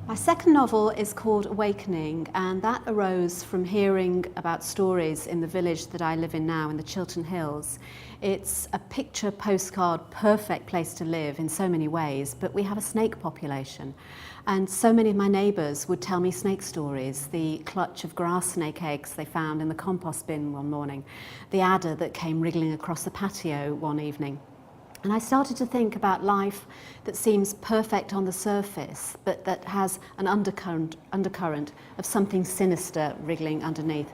My second novel is called Awakening, and that arose from hearing about stories in the village that I live in now, in the Chiltern Hills. It's a picture postcard perfect place to live in so many ways, but we have a snake population. And so many of my neighbours would tell me snake stories. The clutch of grass snake eggs they found in the compost bin one morning, the adder that came wriggling across the patio one evening. And I started to think about life that seems perfect on the surface, but that has an undercurrent of something sinister wriggling underneath.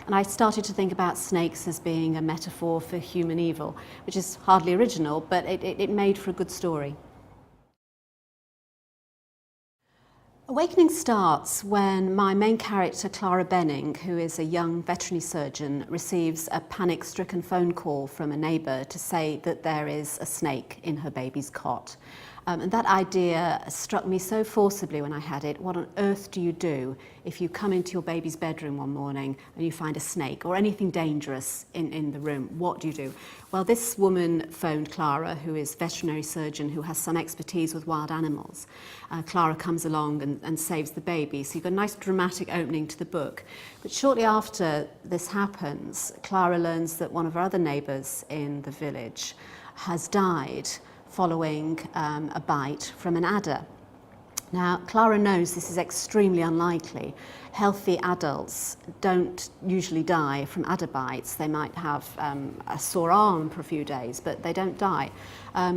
And I started to think about snakes as being a metaphor for human evil, which is hardly original, but it made for a good story. Awakening starts when my main character, Clara Benning, who is a young veterinary surgeon, receives a panic-stricken phone call from a neighbour to say that there is a snake in her baby's cot. And that idea struck me so forcibly when I had it. What on earth do you do if you come into your baby's bedroom one morning and you find a snake or anything dangerous in the room? What do you do? Well, this woman phoned Clara, who is a veterinary surgeon who has some expertise with wild animals. Clara comes along and saves the baby. So you've got a nice dramatic opening to the book. But shortly after this happens, Clara learns that one of her other neighbours in the village has died following a bite from an adder. Now, Clara knows this is extremely unlikely. Healthy adults don't usually die from adder bites. They might have a sore arm for a few days, but they don't die.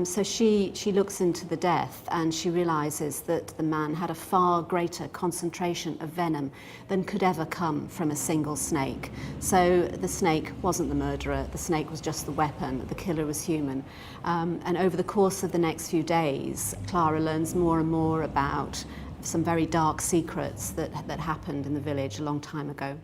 So she looks into the death and she realises that the man had a far greater concentration of venom than could ever come from a single snake. So the snake wasn't the murderer, the snake was just the weapon, the killer was human. And over the course of the next few days, Clara learns more and more about some very dark secrets that happened in the village a long time ago.